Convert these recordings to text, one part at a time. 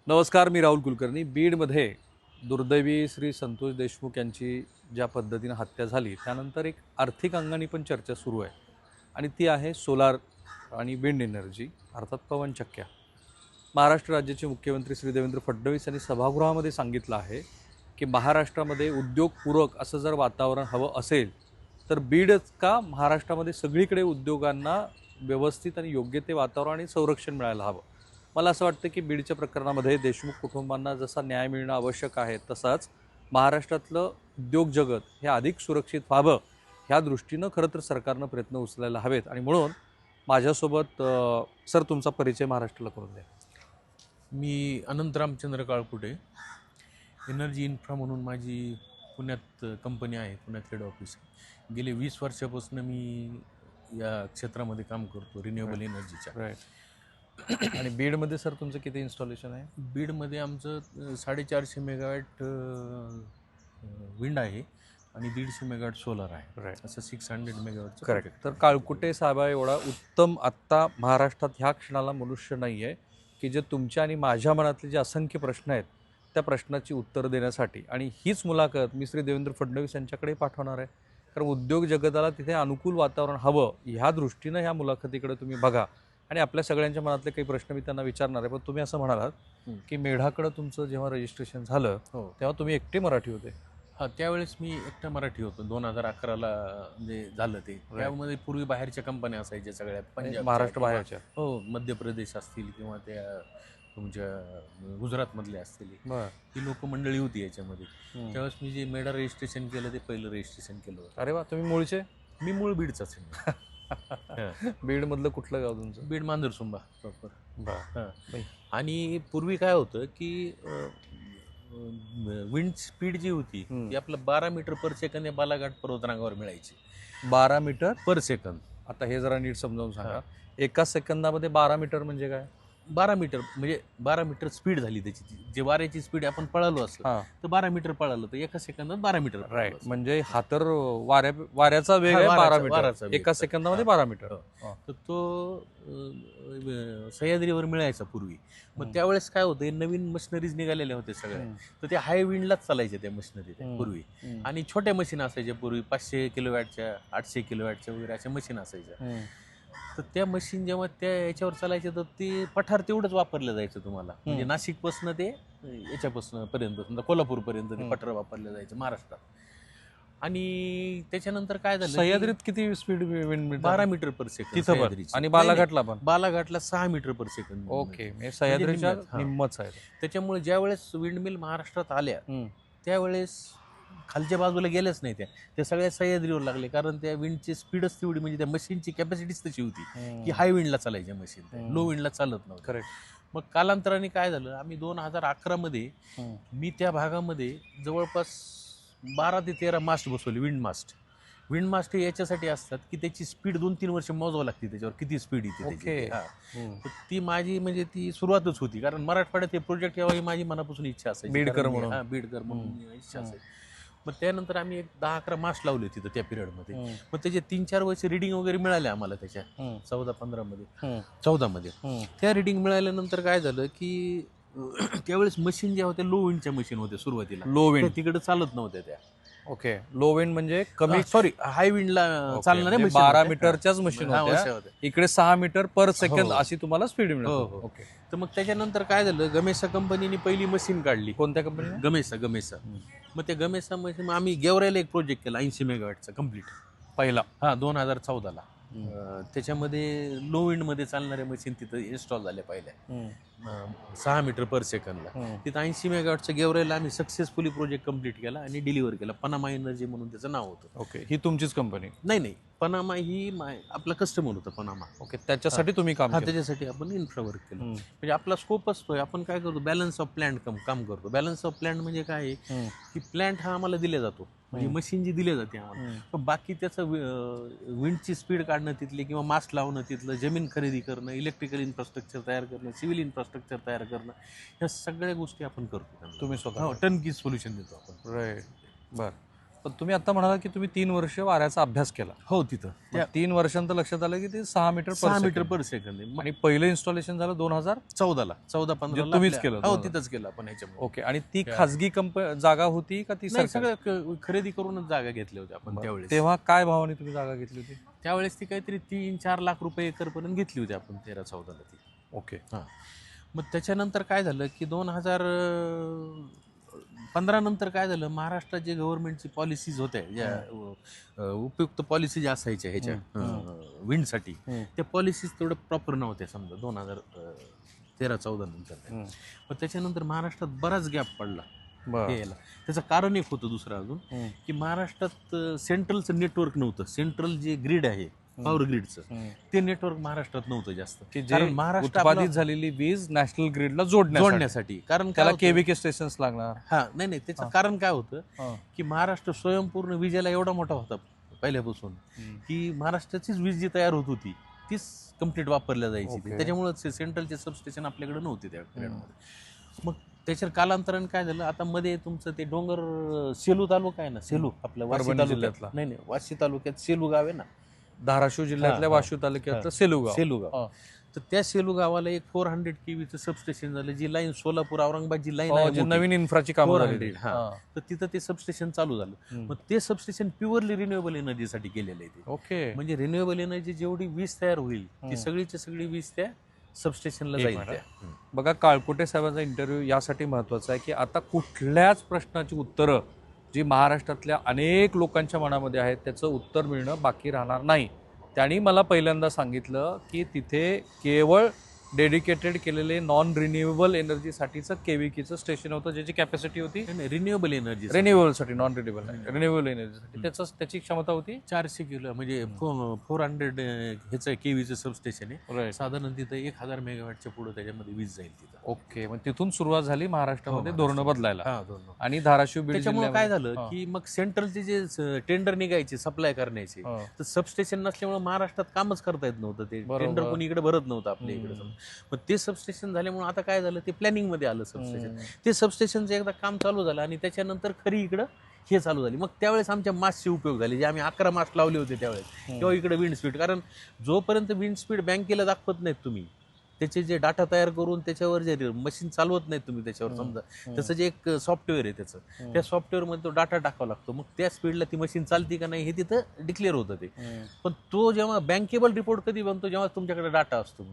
नमस्कार, मी राहुल कुलकर्णी. बीडमध्ये दुर्दैवी श्री संतोष देशमुख यांची ज्या पद्धतीनं हत्या झाली त्यानंतर एक आर्थिक अंगाने पण चर्चा सुरू आहे आणि ती आहे सोलार आणि विंड एनर्जी अर्थात पवनचक्क्या. महाराष्ट्र राज्याचे मुख्यमंत्री श्री देवेंद्र फडणवीस यांनी सभागृहामध्ये सांगितलं आहे की महाराष्ट्रामध्ये उद्योगपूरक असं जर वातावरण हवं असेल तर बीडच का महाराष्ट्रामध्ये सगळीकडे उद्योगांना व्यवस्थित आणि योग्य ते वातावरण आणि संरक्षण मिळायला हवं. मला असं वाटतं की बीडच्या प्रकरणामध्ये देशमुख कुटुंबांना जसा न्याय मिळणं आवश्यक आहे तसाच महाराष्ट्रातलं उद्योग जगत हे अधिक सुरक्षित व्हावं ह्या दृष्टीनं खरं तर सरकारनं प्रयत्न उचलायला हवेत. आणि म्हणून माझ्यासोबत सर तुमचा परिचय महाराष्ट्राला करून द्या. मी अनंत रामचंद्र काळकुटे. एनर्जी इन्फ्रा म्हणून माझी पुण्यात कंपनी आहे, पुण्यात हेड ऑफिस. गेले 20 वर्षापासून मी या क्षेत्रामध्ये काम करतो, रिन्युएबल एनर्जीच्या. राईट. आणि बीडमध्ये सर तुमचं किती इन्स्टॉलेशन आहे? बीडमध्ये आमचं 450 मेगावॅट विंड आहे आणि 150 मेगावॅट सोलार आहे. राईट. असं 600 मेगावॅटचं. करेक्ट. तर काळकुटे साहेबा एवढा उत्तम आत्ता महाराष्ट्रात ह्या क्षणाला मनुष्य नाही आहे की जे तुमच्या आणि माझ्या मनातले जे असंख्य प्रश्न आहेत त्या प्रश्नाची उत्तरं देण्यासाठी. आणि हीच मुलाखत मी श्री देवेंद्र फडणवीस यांच्याकडे पाठवणार आहे, कारण उद्योग जगताला तिथे अनुकूल वातावरण हवं ह्या दृष्टीनं ह्या मुलाखतीकडे तुम्ही बघा. आणि आपल्या सगळ्यांच्या मनातले काही प्रश्न मी त्यांना विचारणार आहे. पण तुम्ही असं म्हणालात की मेढाकडं तुमचं जेव्हा रजिस्ट्रेशन झालं तेव्हा तुम्ही एकटे मराठी होते. हां, त्यावेळेस मी एकटा मराठी होतो. 2011ला म्हणजे झालं ते. त्यामध्ये पूर्वी बाहेरच्या कंपन्या असायच्या सगळ्या, पंजाब, महाराष्ट्र बाहेरच्या. हो, मध्य प्रदेश असतील किंवा त्या तुमच्या गुजरातमधले असतील, ही लोक मंडळी होती याच्यामध्ये. त्यावेळेस मी जे मेडा रजिस्ट्रेशन केलं ते पहिलं रजिस्ट्रेशन केलं होतं. अरे वा, तुम्ही मूळचे? मी मूळ बीडचाच आहे. बीडमधलं कुठलं गाव तुमचं? बीड मांजरसुंबा प्रॉपर. हां. आणि पूर्वी काय होतं की विंड स्पीड जी होती ती आपलं 12 मीटर पर सेकंद या बालाघाट पर्वतरांगावर मिळायची. 12 मीटर पर सेकंद. आता हे जरा नीट समजावून सांगा. एका सेकंदामध्ये 12 मीटर म्हणजे काय? 12 मीटर म्हणजे 12 मीटर स्पीड झाली त्याची. जे वाऱ्याची स्पीड आपण पळालो असलं तर 12 मीटर पळालो तर एका सेकंदात 12 मीटर. राईट. म्हणजे हा तर वाऱ्याचा वेग आहे 12 मीटर, एका सेकंदामध्ये 12 मीटर. तर तो सह्याद्रीवर मिळायचा पूर्वी. मग त्यावेळेस काय होतं, नवीन मशिनरीज निघालेल्या होत्या सगळ्या, तर त्या हाय विंडलाच चालायच्या त्या मशिनरी पूर्वी. आणि छोट्या मशीन असायच्या पूर्वी, 500 किलोवॅटच्या, 800 किलोवॅटच्या वगैरे अशा मशीन असायच्या. तर त्या मशीन जेव्हा त्या याच्यावर चालायचे तर ते पठार तेवढंच वापरलं जायचं तुम्हाला. म्हणजे नाशिकपासून ते याच्यापासून पर्यंत, समजा कोल्हापूरपर्यंत ते पठार वापरलं जायचं महाराष्ट्रात. आणि त्याच्यानंतर काय झालं, सह्याद्रीत किती speed wind? 12 metre per second. तिथं पण आणि बालाघाटला पण? बालाघाटला 6 मीटर पर सेकंद. ओके. सह्याद्रीच्या निम्मच आहे. त्याच्यामुळे ज्या वेळेस विंडमिल महाराष्ट्रात आल्या त्यावेळेस खालच्या बाजूला गेल्याच नाही त्या सगळ्या सह्याद्रीवर लागले. कारण त्या विंडची स्पीडच तेवढी, म्हणजे त्या मशीनची कॅपॅसिटीच तशी होती की हाय विंडला चालायच्या मशीन, लो विंडला चालत नव्हतं. करेक्ट. मग कालांतराने काय झालं, आम्ही 2011 मध्ये मी त्या भागामध्ये जवळपास 12 ते 13 मास्ट बसवले. विंड मास्ट हे याच्यासाठी असतात की त्याची स्पीड 2-3 वर्ष मोजावं लागते, त्याच्यावर किती स्पीड येते त्याची. तर ती माझी म्हणजे ती सुरुवातच होती, कारण मराठवाड्यात हे प्रोजेक्ट यावं ही माझी मनापासून इच्छा असायची. बीडकर म्हणून. बीडकर म्हणून इच्छा असायची. मग त्यानंतर आम्ही एक 10-11 मास्ट लावले तिथं त्या पिरियडमध्ये. मग त्याचे 3-4 वर्ष रिडिंग वगैरे मिळाले आम्हाला त्याच्या 14 मध्ये. त्या रिडिंग मिळाल्यानंतर काय झालं की त्यावेळेस मशीन ज्या होत्या लो विंडच्या मशीन होत्या सुरुवातीला. लो विंड तिकडे चालत नव्हत्या त्या. ओके. लो विंड म्हणजे कमी, सॉरी, हाय विंडला चालणाऱ्या मशीन, 12 मीटरच्याच मशीन होत्या. इकडे 6 मीटर पर सेकंद अशी तुम्हाला स्पीड मिळते. ओके. तर मग त्याच्यानंतर काय झालं, गमेसा कंपनीने पहिली मशीन काढली. कोणत्या कंपनी? गमेसा. मग त्या गमेसा मशीन आम्ही गेवरायला एक प्रोजेक्ट केला 80 मेगावॅटचा कम्प्लीट पहिला. 2014ला. त्याच्यामध्ये लो विंड मध्ये चालणाऱ्या मशीन तिथं इन्स्टॉल झाल्या पहिल्या 6 मीटर पर सेकंदला. तिथं 80 मेगावॅटचं गेवरायला आम्ही सक्सेसफुली प्रोजेक्ट कम्प्लीट केला आणि डिलिव्हर केला. पनामा एनर्जी म्हणून त्याचं नाव होतं. ओके. ही तुमचीच कंपनी? नाही, पनामा ही आपला कस्टमर होतं पनामा. ओके. त्याच्यासाठी तुम्ही काम केलं? त्याच्यासाठी आपण इन्फ्रा वर्क केलं. म्हणजे आपला स्कोप असतोय, आपण काय करतो, बॅलन्स ऑफ प्लांट काम करतो. बॅलन्स ऑफ प्लांट म्हणजे काय आहे की प्लांट हा आम्हाला दिला जातो, म्हणजे मशीन जी दिली जाते आम्हाला, पण बाकी त्याचं विंडची स्पीड काढणं तिथली, किंवा मास्ट लावणं तिथलं, जमीन खरेदी करणं, इलेक्ट्रिकल इन्फ्रास्ट्रक्चर तयार करणं, सिव्हिल इन्फ्रास्ट्रक्चर तयार करणं, ह्या सगळ्या गोष्टी आपण करतो. तुम्ही स्वतः टर्नकी सोल्युशन देतो आपण. राईट. बरं. पण तुम्ही आता म्हणाला की तुम्ही 3 वर्ष वाऱ्याचा अभ्यास केला. हो तिथं मग 3 वर्षांत लक्षात आलं की ते 6 मीटर 6 मीटर पर सेकंद आहे. आणि पहिलं इन्स्टॉलेशन झालं 2014 14-15 तुम्हीच केलं हो 2000. तिथंच केलं आपण ह्याच्यामध्ये. ओके. आणि ती खाजगी जागा होती का ती नाही सरकारी? सगळं खरेदी करूनच जागा घेतल्या होत्या आपण त्यावेळेस. तेव्हा काय भावाने तुम्ही जागा घेतली होती? त्यावेळेस ती काहीतरी 3-4 लाख रुपये एकर पर्यंत घेतली होती आपण 13-14ला ती. ओके. हां. मग त्याच्यानंतर काय झालं की 2015 नंतर काय झालं, महाराष्ट्रात जे गव्हर्नमेंटची पॉलिसीज होत्या ज्या उपयुक्त पॉलिसी ज्या असायच्या ह्याच्या विंडसाठी, त्या पॉलिसीज तेवढं प्रॉपर नव्हत्या समजा 2013-14 नंतर. मग त्याच्यानंतर महाराष्ट्रात बराच गॅप पडला हे याला. त्याचं कारण एक होतं दुसरं अजून की महाराष्ट्रात सेंट्रलचं नेटवर्क नव्हतं. सेंट्रल जे ग्रीड आहे पॉवर ग्रीडचं ते नेटवर्क महाराष्ट्रात नव्हतं जास्त, की जे कारण महाराष्ट्र उत्पादित झालेली वीज नॅशनल ग्रीडला जोडण्यासाठी. कारण त्याला काय केव्हीके स्टेशन्स लागणार. हा नाही त्याचं कारण काय होतं की महाराष्ट्र स्वयंपूर्ण विजेला एवढा मोठा होता पहिल्यापासून की महाराष्ट्राचीच वीज जी तयार होत होती तीच कम्प्लीट वापरल्या जायची. त्याच्यामुळे सेंट्रलचे सबस्टेशन आपल्याकडे नव्हते त्या पिरियडमध्ये. मग त्याच्या कालांतराने काय झालं, आता मध्ये तुमचं ते डोंगर सेलू तालुका आहे ना, सेलू आपल्या वाशी तालुक्यातला, नाही वाशी तालुक्यात सेलू गाव आहे ना, धाराशिव जिल्ह्यातल्या वाशिव तालुक्यात सेलूगाव. तर त्या सेलू गावाला एक 400 kV सबस्टेशन झालं, जी लाईन सोलापूर औरंगाबाद जी लाईन आहे नवीन इन्फ्राची कामं झाली. तर तिथं ते सबस्टेशन चालू झालं. मग ते सबस्टेशन प्युअरली रिन्युएबल एनर्जीसाठी केलेलं आहे ते. ओके. म्हणजे रिन्युएबल एनर्जी जेवढी वीज तयार होईल ती सगळीची सगळी वीज त्या सबस्टेशनला जाईल. बघा, काळकुटे साहेबांचा इंटरव्ह्यू यासाठी महत्वाचा आहे की आता कुठल्याच प्रश्नाची उत्तरं जी महाराष्ट्रातल्या अनेक लोकांच्या मनामध्ये आहेत त्याचं उत्तर मिळणं बाकी राहणार नाही. त्यांनी मला पहिल्यांदा सांगितलं की तिथे केवळ डेडिकेटेड केलेले नॉन रिन्युएबल एनर्जीसाठीचं केव्हीकेचं स्टेशन होतं, ज्याची कॅपॅसिटी होती रिन्युएबल एनर्जी, रिन्युएबलसाठी, नॉन रिन्युएबल एनर्जीसाठी त्याची क्षमता होती 400 किलो, म्हणजे 400 ह्याचं केव्हीचं सबस्टेशन आहे. साधारण तिथं 1000 मेगावॅटच्या पुढे त्याच्यामध्ये वीज जाईल तिथं. ओके. मग तिथून सुरुवात झाली महाराष्ट्रामध्ये धोरणं बदलायला. धोरण. आणि धाराशिव बीड त्याच्यामुळे काय झालं की मग सेंट्रलचे जे टेंडर निघायचे सप्लाय करण्याचे, तर सबस्टेशन नसल्यामुळे महाराष्ट्रात कामच करता येत नव्हतं. ते टेंडर कोणी इकडे भरत नव्हतं आपल्या इकडे. मग ते सबस्टेशन झाल्यामुळे आता काय झालं, ते प्लॅनिंग मध्ये आलं सबस्टेशन. ते सबस्टेशनचं एकदा काम चालू झालं आणि त्याच्यानंतर खरी इकडं हे चालू झाली. मग त्यावेळेस आमच्या मासचे उपयोग झाले, जे आम्ही 11 मास लावले होते त्यावेळेस, किंवा इकडे विंड स्पीड. कारण जोपर्यंत विंड स्पीड बँकेला दाखवत नाहीत तुम्ही, त्याचे जे डाटा तयार करून त्याच्यावर जे मशीन चालवत नाही तुम्ही त्याच्यावर, समजा त्याचं जे एक सॉफ्टवेअर आहे त्याचं, त्या सॉफ्टवेअरमध्ये तो डाटा टाकावा लागतो. मग त्या स्पीडला ती मशीन चालते का नाही हे तिथं डिक्लेअर होतं ते. पण तो जेव्हा बँकेबल रिपोर्ट कधी बनतो, जेव्हा तुमच्याकडे डाटा असतो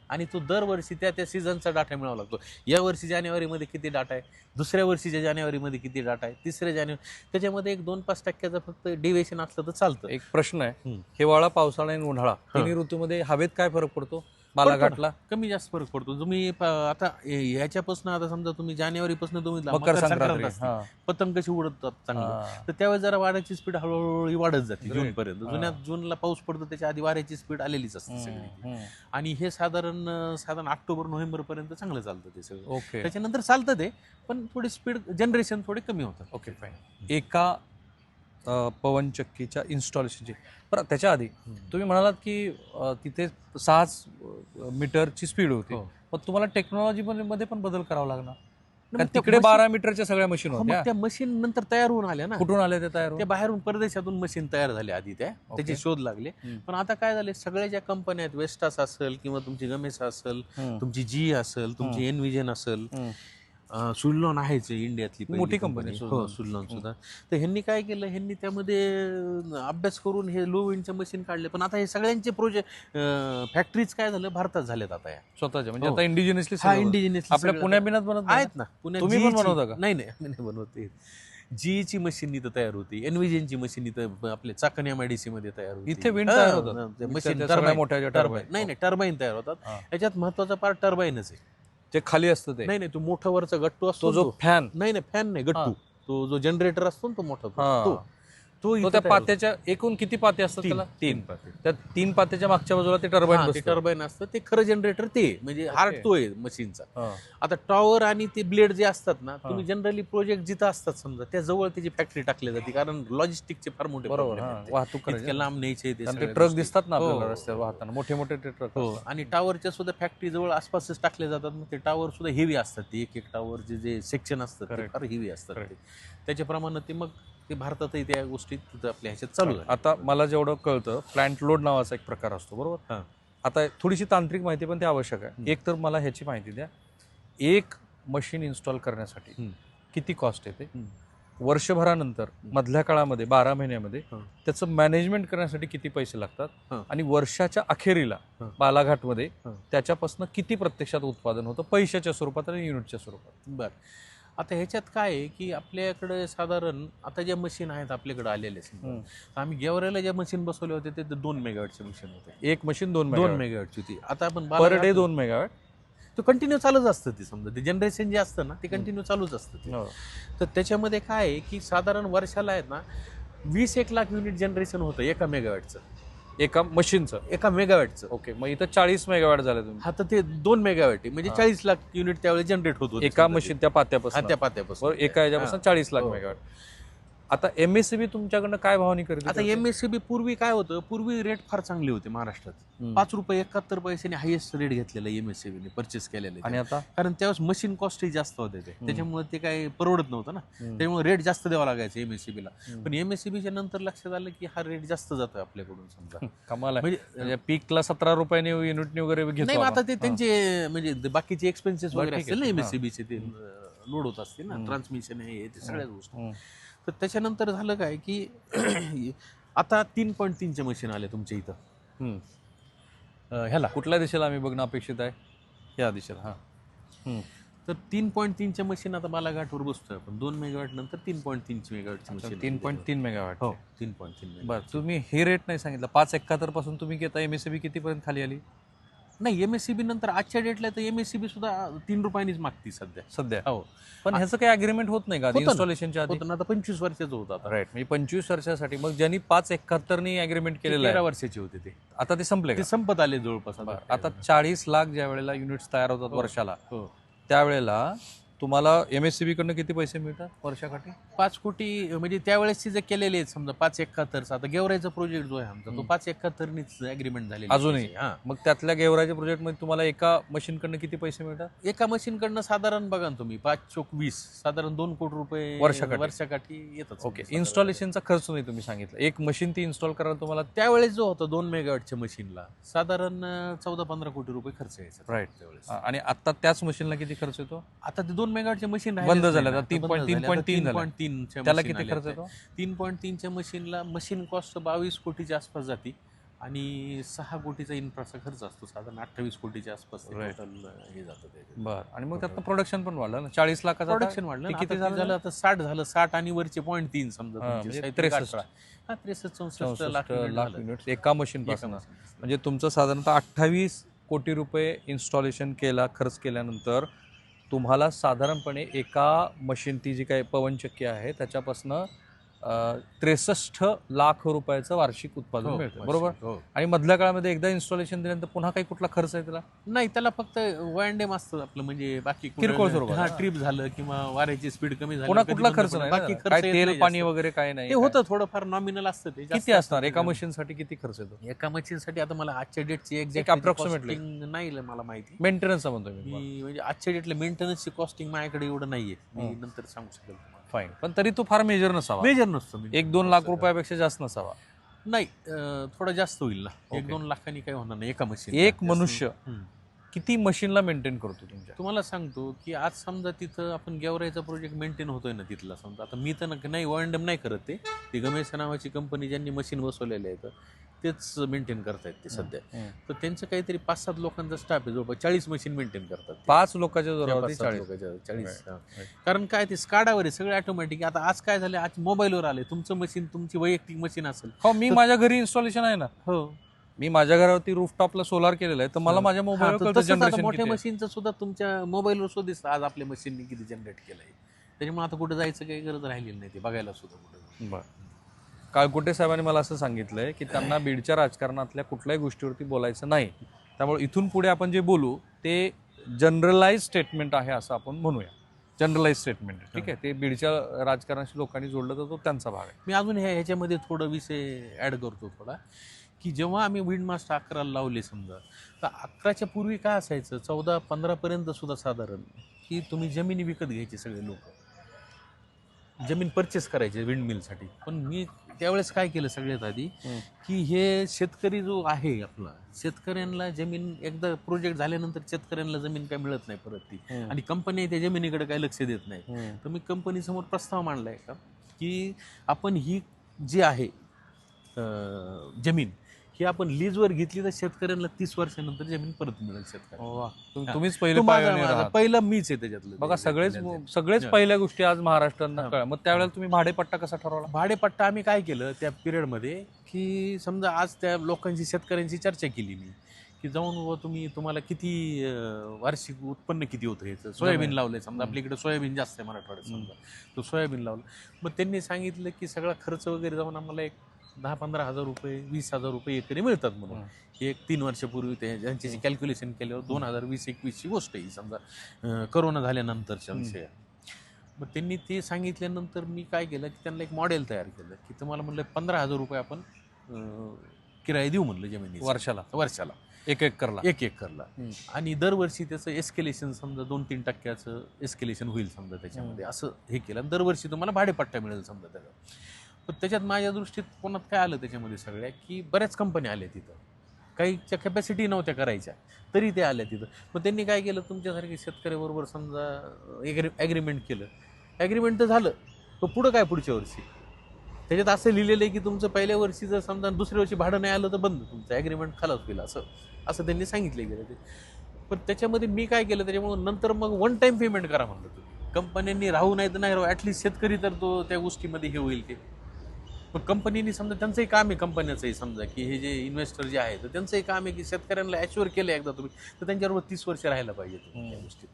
आणि तो दरवर्षी त्या सीझनचा डाटा मिळावा लागतो. या वर्षी जानेवारीमध्ये किती डाटा आहे, दुसऱ्या वर्षीच्या जानेवारीमध्ये किती डाटा आहे, तिसऱ्या जानेवारी, त्याच्यामध्ये एक 2-5% फक्त डिव्हिएशन असलं तर चालतं. एक प्रश्न आहे, हिवाळा, पावसाळा आणि उन्हाळा तिन्ही ऋतूमध्ये हवेत काय फरक पडतो? बालाघाटला कमी जास्त फरक पडतो. तुम्ही आता ह्याच्यापासून, आता समजा तुम्ही जानेवारीपासून तुम्ही मकर संक्रांत पतंग कशी उडतात चांगली, तर त्यावेळेस जरा वाऱ्याची स्पीड हळूहळू वाढत जाते जून पर्यंत. जूनला पाऊस पडतो, त्याच्या आधी वाऱ्याची स्पीड आलेलीच असते सगळी. आणि हे साधारण ऑक्टोबर-नोव्हेंबर पर्यंत चांगलं चालतं ते सगळं. ओके. त्याच्यानंतर चालतं ते, पण थोडी स्पीड जनरेशन थोडी कमी होतं. Okay, fine. एका पवनचक्कीच्या इन्स्टॉलेशनची, बरं त्याच्या आधी तुम्ही म्हणालात की तिथे 6 मीटरची स्पीड होती. पण तुम्हाला टेक्नॉलॉजी मध्ये पण बदल करावा लागणार. तिकडे 12 मीटरच्या सगळ्या मशीन होत्या. त्या मशीन नंतर तयार होऊन आल्या ना. कुठून आल्या ते तयार होऊन? त्या बाहेरून परदेशातून मशीन तयार झाले आधी, त्याचे शोध लागले. पण आता काय झाले, सगळ्या ज्या कंपन्या आहेत, वेस्टास असेल किंवा तुमची गमेसा असेल, तुमची जी असेल, तुमची एनविजन असेल, सुझलॉन आहेच इंडियातली मोठी कंपनी, सुझलॉन सुद्धा. तर ह्यांनी काय केलं, ह्यांनी त्यामध्ये अभ्यास करून हे लो विंडचे मशीन काढले. पण आता हे सगळ्यांचे प्रोजेक्ट फॅक्टरीज काय झालं, भारतात झालेत आता या स्वतःच्या. म्हणजे आता इंडिजिनियसली आपल्या पुण्या बिनात बनत आहेत ना. तुम्ही पण बनवता का? नाही आम्ही नाही बनवते. जीची मशीन इथं तयार होती, एनविजनची मशीन इथं आपल्या चाकण MIDC मध्ये तयार होती. इथे विंड तयार होतात, मशीन मोठ्या टर्बाईन. नाही टर्बाईन तयार होतात. याच्यात महत्वाचा पार्ट टर्बाईनच आहे. ते खाली असतं ते? नाही तो मोठा वरचा गट्टू असतो, जो फॅन. नाही फॅन नाही, गट्टू. तो जो जनरेटर असतो ना, तो मोठा, तो त्या पात्याच्या एकूण किती पाते असतात त्याला? 3 पाते. त्या 3 पात्याच्या मागच्या बाजूला ते टर्बाईन असतं. ते खरं जनरेटर ते म्हणजे हार्ट तो आहे मशीनचा. आता टॉवर आणि ते ब्लेड जे असतात ना, तुम्ही जनरली प्रोजेक्ट जिथं असतात समजा, त्या जवळ त्याची फॅक्टरी टाकली जाते, कारण लॉजिस्टिकचे फार मोठे वाहतूक लांब न्यायचे ट्रक दिसतात ना आपल्याला रस्त्यावर वाहताना, मोठे मोठे ट्रक. आणि टॉवरच्या सुद्धा फॅक्टरी जवळ आसपासच टाकले जातात. मग ते टॉवर सुद्धा हेवी असतात. ते एक टॉवरचे जे सेक्शन असतात ते फार हेवी असतात. त्याच्याप्रमाणे ते मग ते भारतातही त्या गोष्टी तिथं आपल्या ह्याच्यात चालू झाल्या. आता मला जेवढं कळतं प्लांट लोड नावाचा एक प्रकार असतो बरोबर. हां. आता थोडीशी तांत्रिक माहिती पण ते आवश्यक आहे. एक तर मला ह्याची माहिती द्या, एक मशीन इन्स्टॉल करण्यासाठी किती कॉस्ट येते, वर्षभरानंतर मधल्या काळामध्ये 12 महिन्यामध्ये त्याचं मॅनेजमेंट करण्यासाठी किती पैसे लागतात, आणि वर्षाच्या अखेरीला बालाघाटमध्ये त्याच्यापासून किती प्रत्यक्षात उत्पादन होतं पैशाच्या स्वरूपात आणि युनिटच्या स्वरूपात. बरं, आता ह्याच्यात काय आहे की आपल्याकडे साधारण आता ज्या मशीन आहेत आपल्याकडे आलेले आम्ही गेवरायला ज्या मशीन बसवले होते ते 2 मेगावॅटचे मशीन होते. एक मशीन 2 मेगावॅटची होती. आता आपण पर डे 2 मेगावॅट तो कंटिन्यू चालूच असतं. ते समजा ते जनरेशन जे असतं ना ते कंटिन्यू चालूच असतं ते. तर त्याच्यामध्ये काय आहे की साधारण वर्षाला आहेत ना 20-1 लाख युनिट जनरेशन होतं एका मेगावॅटचं, एका मशीनचं, एका मेगावॅटचं. ओके, मग इथं 40 मेगावॅट झाले तुम्ही. हा, तर ते 2 मेगावॅट आहे म्हणजे 40 लाख युनिट त्यावेळेस जनरेट होत होते एका मशीन त्या पात्यापासून, त्या पात्यापासून एका ह्याच्यापासून 40 लाख मेगावॅट. आता MSCB तुमच्याकडनं काय भावनी करते? आता MSCB पूर्वी काय होतं, पूर्वी रेट फार चांगले होते महाराष्ट्रात. 5 रुपये 71 पैशाने हायेस्ट रेट घेतलेला MSCB परचेस केलेला. आणि आता कारण त्यावेळेस मशीन कॉस्टही जास्त होते ते, त्याच्यामुळे ते काही परवडत नव्हतं ना, त्यामुळे रेट जास्त द्यावा लागायचं MSCB ला. पण MSCBच्या नंतर लक्षात आलं की हा रेट जास्त जातोय आपल्याकडून समजा. कमाल आहे. म्हणजे पीकला 17 रुपयाने युनिटने वगैरे घेतो. नाही, आता ते त्यांचे म्हणजे बाकीचे एक्सपेन्सेस वगैरे असतील ना MSCBचे, ते लोड होत असतील ना, ट्रान्समिशन हे ते सगळ्याच गोष्टी. तर त्याच्यानंतर झालं काय की आता 3.3चे मशीन आले तुमच्या इथं. ह्याला कुठल्या दिशेला आम्ही बघणं अपेक्षित आहे? या दिशेला. हां. तर 3.3चे मशीन आता बालाघाटवर बसतोय आपण. 2 मेगावॅट नंतर 3.3 मेगावॅटचे मशीन. 3.3 मेगावॅट. हो, 3.3 मेगावॅट. बरं, तुम्ही हे रेट नाही सांगितलं. 5.71 पासून तुम्ही घेता MSCB कितीपर्यंत खाली आली? नाही, MSCB नंतर आजच्या डेटला तर MSCB सुद्धा 3 रुपयानीच मागती सध्या. हो, पण ह्याचं काही अग्रीमेंट होत नाही का इन्स्टॉलेशनच्या आधी? होतं ना, आता 25 वर्षाचं होतं आता. राईट, म्हणजे 25 वर्षासाठी. मग ज्यांनी 5.71 नी अग्रीमेंट केलेलं 13 आहे, वर्षाचे होते ते, आता ते संपले ते का? संपत आले जवळपास. आता 40 लाख ज्या वेळेला युनिट्स तयार होतात वर्षाला, हो, त्यावेळेला तुम्हाला MSCB कडनं किती पैसे मिळतात वर्षाकाठी? 5 कोटी म्हणजे त्यावेळेसचे जे केलेले आहेत समजा 5.71. आता गेवराईचा प्रोजेक्ट जो आहे आमचा तो 5.71 नीच अग्रीमेंट झालेला अजूनही. मग त्यातल्या गेवराच्या प्रोजेक्टमध्ये तुम्हाला एका मशीन कडनं किती पैसे मिळतात? एका मशीन कडनं साधारण बघा ना तुम्ही 5 चोक 20 साधारण 2 कोटी रुपये वर्षाकाठी येतात. ओके, इन्स्टॉलेशनचा खर्च नाही तुम्ही सांगितलं. एक मशीन ती इन्स्टॉल करायला तुम्हाला त्यावेळेस जो होता 2 मेगावॅटच्या मशीनला साधारण 14-15 कोटी रुपये खर्च यायचा. राईट, त्यावेळेस. आणि आता त्याच मशीनला किती खर्च येतो? आता ते 2 मेगावॅटचे मशीन बंद झालं, 3.3 त्याला किती खर्च येतो? 3.3च्या मशीनला मशीन कॉस्ट 22 कोटीच्या आसपास जाते आणि 6 कोटीचा इन्फ्राचा खर्च असतो. साधारण 28 कोटीच्या आसपास टोटल हे जातं ते. बरं, आणि मग त्यातनं प्रोडक्शन पण वाढलं ना, 40 लाखाचं प्रोडक्शन वाढलं. किती झालं आता 60 झालं. 60 आणि वरचे 0.3 समजा 63-64 लाख युनिट्स एका मशीन पासून. म्हणजे तुमचं साधारणतः 28 कोटी रुपये इन्स्टॉलेशन खर्च केल्यानंतर तुम्हाला साधारणपणे एका मशीन, ती जी काही पवनचक्की आहे त्याच्यापासनं 63 लाख रुपयाचं वार्षिक उत्पादन मिळतं बरोबर. आणि मधल्या काळामध्ये एकदा इन्स्टॉलेशन दिल्यानंतर पुन्हा काही कुठला खर्च आहे त्याला? नाही, त्याला फक्त वँडेम असतं आपलं, म्हणजे बाकी किरकोळ स्वरूपात. ट्रिप झालं किंवा वाऱ्याची स्पीड कमी झाली, पुन्हा कुठला खर्च नाही, बाकी काय तेल पाणी वगैरे काय नाही. ते होतं थोडंफार नॉमिनल असतं. ते किती असणार एका मशीनसाठी? किती खर्च येतो एका मशीनसाठी? आता मला आजच्या डेटची एक अप्रॉक्सिमेटली नाही मला माहिती. मेंटेनन्सचा म्हणतो मी, म्हणजे आजच्या डेटला मेंटेनन्सची कॉस्टिंग माझ्याकडे एवढं नाहीये, मी नंतर सांगू शकेल. फाईन, पण तरी तो फार मेजर नसावा. मेजर नसतो. 1-2 लाख रुपयापेक्षा जास्त नसावा. नाही, थोडं जास्त होईल ना. 1-2 लाखांनी काही होणार नाही एका मशीन. एक मनुष्य किती मशीनला मेंटेन करतो तुमच्या? तुम्हाला सांगतो की आज समजा तिथं आपण गेवराईचा प्रोजेक्ट मेंटेन होतोय ना तिथला, समजा आता मी तर नाही वॉन्डम नाही करत, ते गमेश नावाची कंपनी ज्यांनी मशीन बसवलेले आहेत तेच मेंटेन करतायत ते सध्या. तर त्यांचं काहीतरी 5-7 लोकांचा स्टाफ आहे, जवळपास 40 मशीन मेंटेन करतात. 5 लोकांच्या जोरावर 40. कारण काय ते स्काडावर आहे सगळे ऑटोमॅटिक. आता आज काय झालं, आज मोबाईलवर आले, तुमचं मशीन तुमची वैयक्तिक मशीन असेल. हो, मी माझ्या घरी इन्स्टॉलेशन आहे ना. हो, मी माझ्या घरावरती रूफटॉपला सोलार केलेलं आहे, तर मला माझ्या मोबाईलवर जनरेशन मोठ्या मशीनचं सुद्धा तुमच्या मोबाईलवर सुद्धा दिसतं आज आपल्या मशीनने किती जनरेट केलंय. त्याच्यामुळे आता कुठे जायचं काही गरज राहिलेली नाही, ते बघायला सुद्धा कुठे. बरं, काळकुटे साहेबांनी मला असं सांगितलंय की त्यांना बीडच्या राजकारणातल्या कुठल्याही गोष्टीवरती बोलायचं नाही, त्यामुळे इथून पुढे आपण जे बोलू ते जनरलाइज स्टेटमेंट आहे असं आपण म्हणूया. जनरलाइज स्टेटमेंट, ठीक आहे. ते बीडच्या राजकारणाशी लोकांनी जोडलं तर तो त्यांचा भाग आहे. मी अजून ह्याच्यामध्ये थोडं विषय ॲड करतो थोडा, की जेव्हा आम्ही विंडमास्ट 11ला लावले समजा, तर 11च्या पूर्वी काय असायचं, 14-15 पर्यंत सुद्धा साधारण की तुम्ही जमिनी विकत घ्यायचे सगळे लोक. जमीन परचेस करायची विंडमिलसाठी. पण मी त्यावेळेस काय केलं सगळ्यात आधी, की हे शेतकरी जो आहे आपला, शेतकऱ्यांना जमीन एकदा प्रोजेक्ट झाल्यानंतर शेतकऱ्यांना जमीन काय मिळत नाही परत ती, आणि कंपनी त्या जमिनीकडे काही लक्ष देत नाही. तर मी कंपनीसमोर प्रस्ताव मांडलाय का, की आपण ही जी आहे जमीन ही आपण लीजवर घेतली तर शेतकऱ्यांना 30 वर्षानंतर जमीन परत मिळेल शेतकऱ्यांना. तुम्हीच पहिले pioneer आहात. पहिला मीच आहे त्याच्यातलं. बघा सगळेच पहिल्या गोष्टी आज महाराष्ट्रात कळल्या. मग त्यावेळेला तुम्ही भाडेपट्टा कसा ठरवला? भाडेपट्टा आम्ही काय केलं त्या पिरियडमध्ये, की समजा आज त्या लोकांची शेतकऱ्यांची चर्चा केली मी, की जाऊन तुम्हाला किती वार्षिक उत्पन्न किती होतं याचं. सोयाबीन लावलंय समजा, आपल्या इकडे सोयाबीन जास्त आहे मराठवाड्यात समजा, तो सोयाबीन लावलं. मग त्यांनी सांगितलं की सगळा खर्च वगैरे जाऊन आम्हाला एक 10-15 हजार रुपये 20,000 रुपये एकरी मिळतात म्हणून. एक 3 वर्षापूर्वी त्यांची कॅल्क्युलेशन केल्यावर 2020-21ची गोष्ट आहे समजा, करोना झाल्यानंतरच्या विषय. मग त्यांनी ते सांगितल्यानंतर मी काय केलं, की त्यांना एक मॉडेल तयार केलं, की तुम्हाला म्हणलं 15,000 रुपये आपण किराया देऊ म्हणलं जमिनी वर्षाला एक एकरला. आणि दरवर्षी त्याचं एस्केलेशन समजा 2-3 टक्क्याचं एस्केलेशन होईल समजा त्याच्यामध्ये, असं हे केलं. आणि दरवर्षी तुम्हाला भाडेपट्टा मिळेल समजा त्याचा. पण त्याच्यात माझ्या दृष्टीत कोणात काय आलं त्याच्यामध्ये सगळ्या, की बऱ्याच कंपन्या आल्या तिथं, काहीच्या कॅपॅसिटी नव्हत्या करायच्या तरी ते आल्या तिथं. मग त्यांनी काय केलं, तुमच्यासारखे शेतकऱ्याबरोबर समजा ॲग्रीमेंट केलं. ॲग्रीमेंट तर झालं, पण पुढं काय पुढच्या वर्षी त्याच्यात असं लिहिलेलं आहे की तुमचं पहिल्या वर्षी जर समजा दुसऱ्या वर्षी भाडं नाही आलं तर बंद, तुमचं ॲग्रीमेंट खलास होईल, असं त्यांनी सांगितलं गेलं ते. पण त्याच्यामध्ये मी काय केलं, त्याच्यामुळे नंतर मग वन टाईम पेमेंट करा म्हणलं तुम्ही. कंपन्यांनी राहू नाही तर नाही राहू, ॲटलिस्ट शेतकरी तर तो त्या गोष्टीमध्ये हे होईल. ते पण कंपनीने समजा त्यांचंही काम आहे, कंपन्याचंही समजा, की हे जे इन्व्हेस्टर जे आहे तर त्यांचंही काम आहे की शेतकऱ्यांना ॲच्युअर केलं एकदा तुम्ही तर त्यांच्याबरोबर 30 वर्ष राहायला पाहिजे तुम्ही त्या गोष्टीत.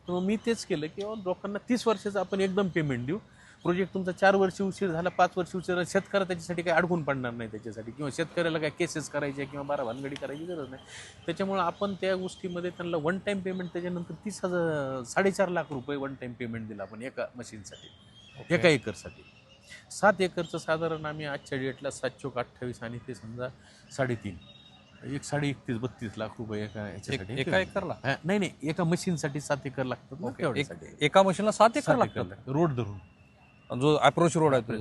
तर मग मी तेच केलं की लोकांना 30 वर्षाचं आपण एकदम पेमेंट देऊ. प्रोजेक्ट तुमचा 4 वर्ष उशीर झाला, 5 वर्ष उशीर झाला, शेतकरी त्याच्यासाठी काही अडकून पडणार नाही त्याच्यासाठी, किंवा शेतकऱ्याला काय केसेस करायचे किंवा 12 भानगडी करायची गरज नाही. त्याच्यामुळे आपण त्या गोष्टीमध्ये त्यांना वन टाईम पेमेंट, त्याच्यानंतर 4.5 लाख रुपये वन टाईम पेमेंट दिला आपण एका मशीनसाठी, एका एकरसाठी. 7 एकरचं साधारण आम्ही आजच्या डेटला 7 चोक 28 आणि ते समजा 3.5 31-32 लाख रुपये एका एकरला? नाही, एका मशीनसाठी 7 एकर लागतात. एका मशीनला 7 एकर लागतात रोड धरून, जो अप्रोच रोड आहे.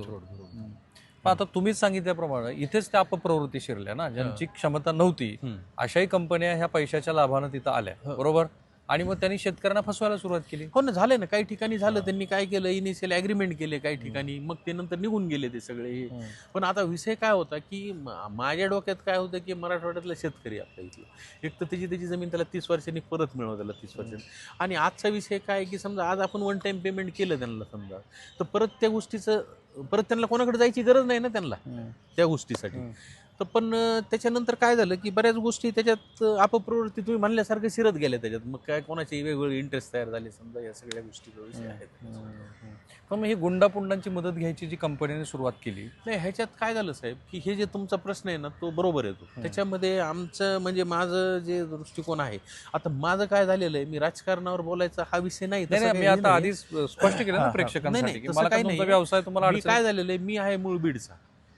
पण आता तुम्हीच सांगितल्याप्रमाणे इथेच त्या अपप्रवृत्ती शिरल्या ना, ज्यांची क्षमता नव्हती अशाही कंपन्या ह्या पैशाच्या लाभानं तिथं आल्या, बरोबर. आणि मग त्यांनी शेतकऱ्यांना फसवायला सुरुवात केली. हो ना, झालं ना, काही ठिकाणी झालं. त्यांनी काय केलं, इनिशियल ॲग्रीमेंट केले काही ठिकाणी, मग ते नंतर निघून गेले ते सगळे. पण आता विषय काय होता, की माझ्या डोक्यात काय होतं, की मराठवाड्यातला शेतकरी आपल्या इथलं एक तर त्याची जमीन त्याला 30 वर्षांनी परत मिळवा, त्याला 30 वर्षांनी. आणि आजचा विषय काय, की समजा आज आपण वन टाईम पेमेंट केलं त्यांना समजा, तर परत त्या गोष्टीचं परत त्यांना कोणाकडे जायची गरज नाही ना त्यांना त्या गोष्टीसाठी. तर पण त्याच्यानंतर काय झालं, की बऱ्याच गोष्टी त्याच्यात अपप्रवृत्ती तुम्ही म्हणल्यासारखं शिरत गेल्या त्याच्यात. मग काय कोणाचे वेगवेगळे इंटरेस्ट तयार झाले समजा, या सगळ्या गोष्टीचा विषय आहेत. पण मग ही गुंडापुंडांची मदत घ्यायची जी कंपनीने सुरुवात केली, नाही ह्याच्यात काय झालं साहेब, की हे जे तुमचा प्रश्न आहे ना तो बरोबर येतो. त्याच्यामध्ये आमचं म्हणजे माझं जे दृष्टिकोन आहे, आता माझं काय झालेलं आहे, मी राजकारणावर बोलायचा हा विषय नाही. मी आता आधी स्पष्ट केलं ना प्रेक्षकांसाठी, व्यवसाय तुम्हाला काय झालेलं आहे, मी आहे मूळ बीडचा.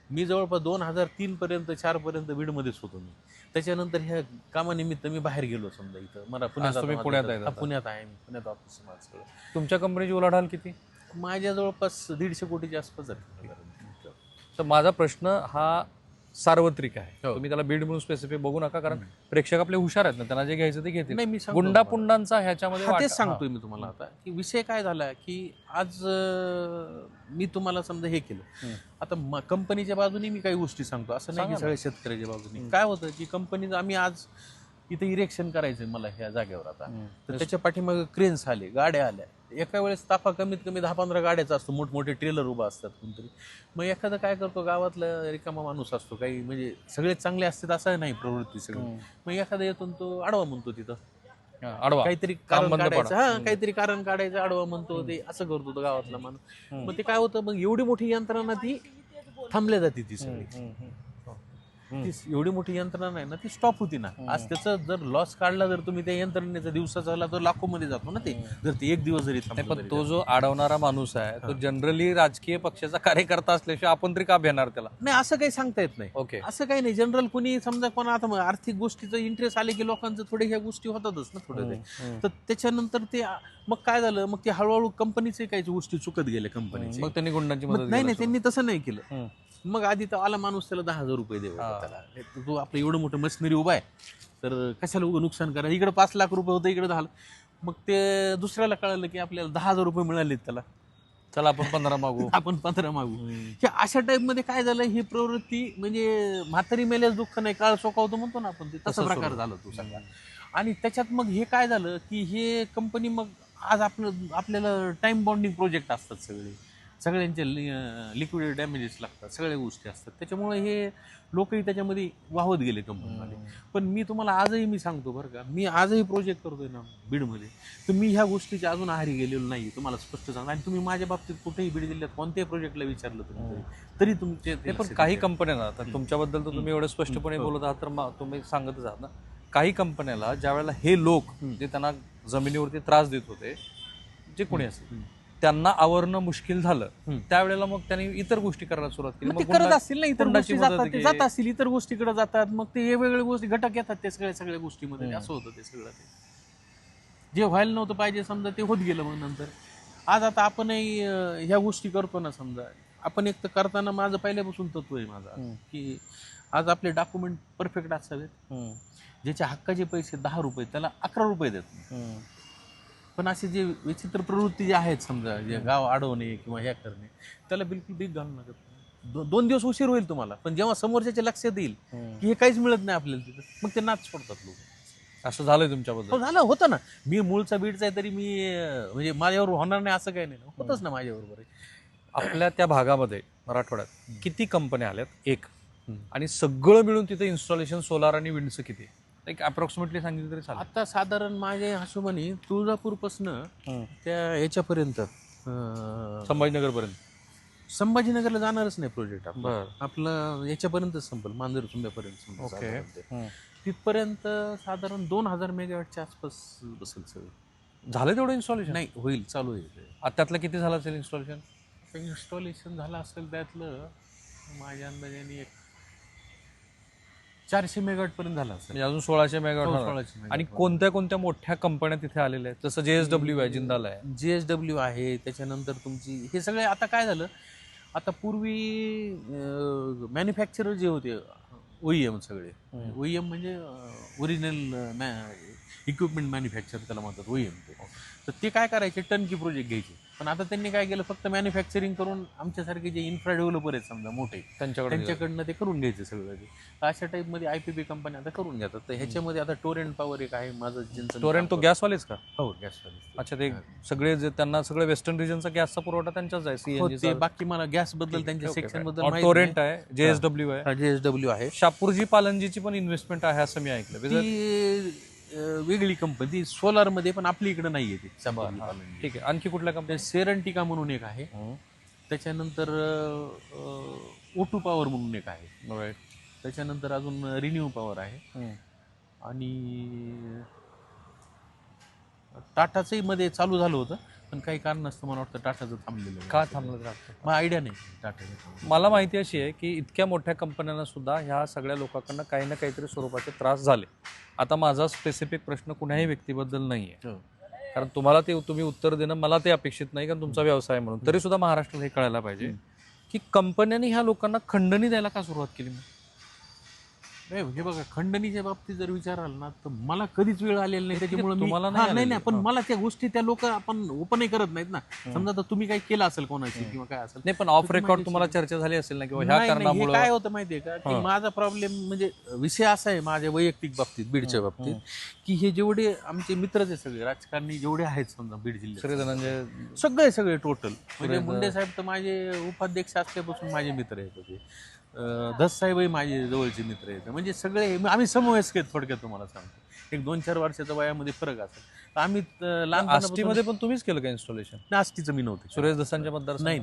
मी जवळपास 2003 पर्यंत 4 पर्यंत बीडमध्येच होतो मी. त्याच्यानंतर ह्या कामानिमित्त मी बाहेर गेलो समजा, इथं मला पुण्यात आहे, मी पुण्यात ऑफिस माझं. तुमच्या कंपनीची उलाढाल किती? माझ्या जवळपास 150 कोटीच्या आसपास आहे. तर माझा प्रश्न हा सार्वत्रिक आहे, तुम्ही त्याला बीड म्हणून स्पेसिफिक बघू नका, कारण प्रेक्षक आपले हुशार आहेत ना, त्यांना जे घ्यायचं ते घेतील. नाही, मी गुंडापुंडांचा ह्याच्यामध्ये तेच सांगतोय मी तुम्हाला आता, की विषय काय झाला, की आज मी तुम्हाला समजा हे केलं. आता कंपनीच्या बाजूने मी काही गोष्टी सांगतो, असं नाही की सगळ्या शेतकऱ्याच्या बाजूने. काय होतं, की कंपनीचं आम्ही आज इथं इरेक्शन करायचंय मला ह्या जागेवर आता, तर त्याच्या पाठीमागे क्रेन्स आले, गाड्या आल्या. एका वेळेस ताफा कमीत कमी 10-15 गाड्याचा असतो, मोठमोठे ट्रेलर उभा असतात कोणतरी. मग एखादं काय करतो, गावातला रिकामा माणूस असतो, काही म्हणजे सगळे चांगले असतात असं नाही प्रवृत्ती सगळी. मग एखादा येतो तो आडवा म्हणतो, तिथं आडवा काहीतरी कारण काढायचं, काहीतरी कारण काढायचं, आडवा म्हणतो, ते असं करतो तो गावातला माणूस. मग ते काय होतं, मग एवढी मोठी यंत्रणा ती थांबल्या जाते ती सगळी. ती एवढी मोठी यंत्रणा आहे ना, ती स्टॉप होती ना. आज त्याचं जर लॉस काढला, जर तुम्ही त्या यंत्रणेचा दिवसाचा झाला तर लाखोमध्ये जातो ना ते, जर ते एक दिवस जरी थांबलं पण तरी. तो जो अडवणारा माणूस आहे तो जनरली राजकीय पक्षाचा कार्यकर्ता असल्याशिवाय आपण तरी का भेणार त्याला? नाही, असं काही सांगता येत नाही. ओके. असं काही नाही. जनरल कोणी समजा कोणा आता आर्थिक गोष्टीचं इंटरेस्ट आले की लोकांचं थोडे ह्या गोष्टी होतातच ना थोडं ते. तर त्याच्यानंतर ते मग काय झालं, मग ते हळूहळू कंपनीचे काही गोष्टी चुकत गेले कंपनीचे. मग त्यांनी गुंडांची मग मदत नाही घ्यायला त्यांनी तसं नाही केलं. हम्म. मग आधी तर आला माणूस, त्याला 10,000 रुपये द्यावा त्याला. तू आपलं एवढं मोठं मशिनरी उभा आहे तर कशाला उभं नुकसान करा. इकडे 5 लाख रुपये होतं, इकडे 10. मग ते दुसऱ्याला कळालं की आपल्याला 10,000 रुपये मिळाले त्याला, चला आपण 15 मागू. आपण 15 मागू. अशा टाईप मध्ये काय झालं, ही प्रवृत्ती म्हणजे म्हातारी मेल्यास दुःख नाही काळ सोकावतो म्हणतो ना आपण, ते तसा प्रकार झाला तो सगळा. आणि त्याच्यात मग हे काय झालं की हे कंपनी मग आज आपल्याला टाइम बॉन्डिंग प्रोजेक्ट असतात सगळ्यांचे लिक्विड डॅमेजेस लागतात, सगळ्या गोष्टी असतात. त्याच्यामुळे हे लोकही त्याच्यामध्ये वाहत गेले कंपनीमध्ये. पण मी तुम्हाला आजही मी सांगतो बरं का, मी आजही प्रोजेक्ट करतोय ना बीडमध्ये, तर मी ह्या गोष्टीच्या अजून आहारी गेलेलो नाही, तुम्हाला स्पष्ट सांगतो. आणि तुम्ही माझ्या बाबतीत कुठेही बीड जिल्ह्यात कोणत्याही प्रोजेक्टला विचारलं तुम्ही तरी तुमचे ते पण काही कंपन्यांना, आता तुमच्याबद्दल तर तुम्ही एवढं स्पष्टपणे बोलत आहात तर तुम्ही सांगतच आहात ना, काही कंपन्याला ज्या वेळेला हे लोक जे त्यांना जमिनीवरती त्रास देत होते, जे कोणी असेल, त्यांना आवरणं मुश्किल झालं, त्यावेळेला मग त्यांनी इतर गोष्टी करायला सुरुवात केली. मग करत असतील ना, इतर गोष्टी जात असतील, इतर गोष्टीकडे जातात. मग ते वेगवेगळ्या गोष्टी घटक येतात ते सगळ्या गोष्टीमध्ये. असं होतं ते सगळं. ते जे व्हायला नव्हतं पाहिजे समजा ते होत गेलं. मग नंतर आज आता आपणही ह्या गोष्टी करतो ना, समजा आपण एक तर करताना माझं पहिल्यापासून तत्व आहे माझा की आज आपले डॉक्युमेंट परफेक्ट असावेत. ज्याच्या हक्काचे पैसे 10 रुपये त्याला 11 रुपये देत. पण असे जे विचित्र प्रवृत्ती जे आहेत समजा, जे गाव अडवणे किंवा हे करणे, त्याला बिलकुल भीक घालू नका. 2 दिवस उशीर होईल तुम्हाला, पण जेव्हा समोरच्याच्या लक्षात येईल की हे काहीच मिळत नाही आपल्याला तिथं, मग ते नाच सोडतात लोक. असं झालंय तुमच्याबद्दल? झालं होतं ना. मी मूळचा बीडचा आहे तरी मी म्हणजे माझ्यावर होणार नाही असं काही नाही, होतच ना माझ्याबरोबर. आपल्या त्या भागामध्ये मराठवाड्यात किती कंपन्या आल्यात? एक. आणि सगळं मिळून तिथे इन्स्टॉलेशन सोलार आणि विंडचं किती? एक अप्रॉक्सिमेटली सांगितलं तरी चालेल. आता साधारण माझ्या हिशोबाने तुळजापूरपासनं त्या याच्यापर्यंत संभाजीनगरला जाणारच नाही प्रोजेक्ट आपलं याच्यापर्यंत संपल, मांजर चुंब्यापर्यंत. तिथपर्यंत साधारण 2000 मेगावॅटच्या आसपास बसेल सगळं. झालं तेवढं इन्स्टॉलेशन? नाही, होईल, चालू आहे. त्यातलं किती झालं असेल इन्स्टॉलेशन? इन्स्टॉलेशन झालं असेल त्यातलं माझ्या अंदाजाने 400 मेगावॅट पर्यंत झाला असेल. म्हणजे अजून 1600 मेगावॅट. आणि कोणत्या कोणत्या मोठ्या कंपन्या तिथे आलेल्या आहेत? जसं JSW आहे, जिंदाल आहे, JSW आहे. त्याच्यानंतर तुमची हे सगळे आता काय झालं, आता पूर्वी मॅन्युफॅक्चरर जे होते OEM सगळे, OEM म्हणजे ओरिजिनल इक्विपमेंट मॅन्युफॅक्चर त्याला म्हणतात OEM. तर ते काय करायचे, टर्नकी प्रोजेक्ट घ्यायचे. पण आता त्यांनी काय केलं, फक्त मॅन्युफॅक्चरिंग करून आमच्यासारखे जे इन्फ्रा डेव्हलपर आहेत समजा मोठे, त्यांच्याकडनं ते करून घ्यायचं सगळं. ते अशा टाईपमध्ये IPP कंपन्या आता करून घेतात. तर ह्याच्यामध्ये आता टोरेंट पॉवर एक आहे माझं, ज्यांचं टोरेंट तो गॅसवालेच का? हो, गॅसवाले. अच्छा, ते सगळे जे त्यांना सगळे वेस्टर्न रिजनचा गॅसचा पुरवठा त्यांच्याच आहे, CNG. बाकी मला गॅस बद्दल त्यांच्या सेक्शन बद्दल टोरेंट आहे, JSW आहे, JSW आहे. शापूरजी पालनजीची पण इन्व्हेस्टमेंट आहे असं मी ऐकलं. वेगळी कंपनी, ती सोलार मध्ये, पण आपली इकडे नाहीये ती. ठीक आहे. आणखी कुठल्या कंपनी? सेरंटिका म्हणून एक आहे. त्याच्यानंतर O2 पॉवर म्हणून एक आहे. त्याच्यानंतर अजून रिन्यू पॉवर आहे. आणि टाटाचंही मध्ये चालू झालं होतं, पण काही कारण असतं मला वाटतं टाटाचं थांबलेलं. का थांबलं? मला आयडिया नाही टाटाचं. मला माहिती अशी आहे की इतक्या मोठ्या कंपन्यांना सुद्धा ह्या सगळ्या लोकांकडनं काही ना काहीतरी स्वरूपाचे त्रास झाले. आता माझा स्पेसिफिक प्रश्न कुणाही व्यक्तीबद्दल नाही आहे, कारण तुम्हाला ते तुम्ही उत्तर देणं मला ते अपेक्षित नाही, कारण तुमचा व्यवसाय म्हणून. तरी सुद्धा महाराष्ट्रात हे कळायला पाहिजे की कंपन्यांनी ह्या लोकांना खंडणी द्यायला का सुरुवात केली? हे बघा, खंडणीच्या बाबतीत जर विचाराल ना, तर मला कधीच वेळ आलेला नाही. त्याच्यामुळे तुम्हाला नाही, पण मला त्या गोष्टी त्या लोक आपण ओपनही करत नाहीत ना. समजा तर तुम्ही काही केलं असेल कोणाची किंवा काय असेल, नाही, पण ऑफ रेकॉर्ड तुम्हाला चर्चा झाली असेल ना, किंवा ह्या कारणामुळे काय होतं माहितीये का, की माझा प्रॉब्लेम म्हणजे विषय असा आहे माझ्या वैयक्तिक बाबतीत, बीडच्या बाबतीत, की हे जेवढे आमचे मित्रच आहे सगळे राजकारणी जेवढे आहेत समजा बीड जिल्ह्यात, सगळे टोटल, म्हणजे मुंडे साहेब तर माझे उपाध्यक्ष असल्यापासून माझे मित्र आहेत होते. धस साहेबही माझे जवळचे मित्र आहेत. म्हणजे सगळे आम्ही समवयस्क आहेत थोडक्यात तुम्हाला सांगतो. एक 2-4 वर्षाच्या वयामध्ये फरक असेल. तर आम्ही आष्टीमध्ये पण तुम्हीच केलं का इन्स्टॉलेशन? आष्टीचं मी नव्हतं. सुरेश दसांच्या मतदार? नाही.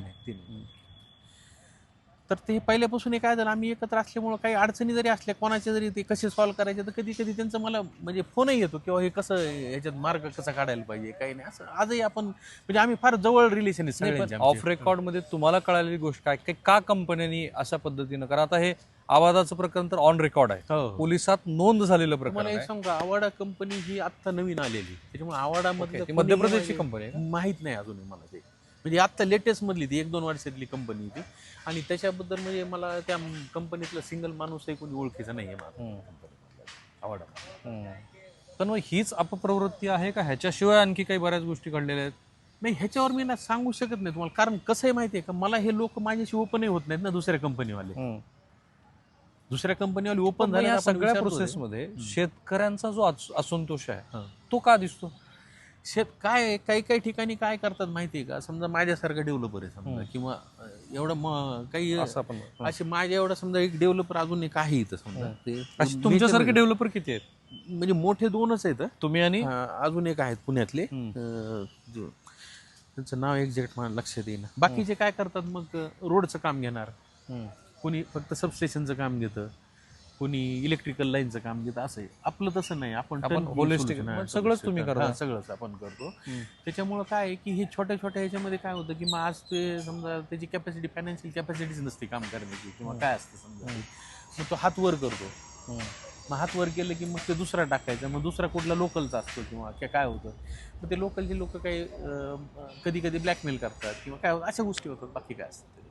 तर ते पहिल्यापासून काय झालं, आम्ही एकत्र असल्यामुळं काही अडचणी जरी असल्या कोणाच्या जरी ते कसे सॉल्व्ह करायचे, तर कधी कधी त्यांचं मला म्हणजे फोनही येतो किंवा हे कसं ह्याच्यात मार्ग कसा काढायला पाहिजे काही नाही असं आजही आपण म्हणजे आम्ही फार जवळ रिलेशन आहे सगळ्यांचे ऑफ आमचे. रेकॉर्ड मध्ये तुम्हाला कळालेली गोष्ट काय काय का कंपन्यांनी अशा पद्धतीनं, कारण आता हे आवाजाचं प्रकरण तर ऑन रेकॉर्ड आहे, हो. पोलिसात नोंद झालेलं प्रकरण तुम्हाला एक आहे. सांगू का, आवाडा कंपनी ही आत्ता नवीन आलेली, त्याच्यामुळे आवाडामध्ये ती मध्य प्रदेशची कंपनी आहे का? माहित नाही अजूनही मला ते, म्हणजे आत्ता लेटेस्ट मधली ती 1-2 वर्षातली कंपनी होती आणि त्याच्याबद्दल म्हणजे मला त्या कंपनीतला सिंगल माणूसही कोणी ओळखीचा नाही आहे मला आवाडा. पण मग हीच अपप्रवृत्ती आहे का, ह्याच्याशिवाय आणखी काही बऱ्याच गोष्टी घडलेल्या आहेत? नाही, ह्याच्यावर मी ना सांगू शकत नाही तुम्हाला, कारण कसं आहे माहिती आहे का, मला हे लोक माझ्याशी ओपनही होत नाहीत ना, दुसऱ्या कंपनीवाले ओपन पण झाले या आपण सगळ्या विचारतो ते. प्रोसेसमध्ये शेतकऱ्यांचा जो असंतोष आहे हा. तो का दिसतो? काय आहे, काही काही ठिकाणी काय करतात माहिती आहे का, समजा माझ्यासारखं डेव्हलपर आहे समजा किंवा एवढं काही असं आपण असे माझ्या एवढं समजा एक डेव्हलपर अजून एक आहे इथं समजा ते अशी तुमच्यासारखे डेव्हलपर किती आहेत? म्हणजे मोठे 2च आहेत. तुम्ही आणि अजून एक आहेत पुण्यातले, त्यांचं नाव एक्झॅक्ट मला लक्षात येईना. बाकीचे काय करतात मग, रोडचं काम घेणार, कोणी फक्त सबस्टेशनचं काम घेतं, कोणी इलेक्ट्रिकल लाईनचं काम घेतं. असं आहे. आपलं तसं नाही, आपण holistic, सगळंच तुम्ही करता. सगळंच आपण करतो. त्याच्यामुळं काय आहे की हे छोट्या छोट्या ह्याच्यामध्ये काय होतं की मग आज ते समजा त्याची कॅपॅसिटी, फायनान्शियल कॅपॅसिटीच नसते काम करण्याची किंवा काय असतं समजा, मग तो हात वर करतो. मग हात वर केलं की मग ते दुसरा टाकायचा, मग दुसरा कुठला लोकलचा असतो किंवा काय होतं, मग ते लोकलचे लोक काही कधी कधी ब्लॅकमेल करतात किंवा काय अशा गोष्टी होतात. बाकी काय असतं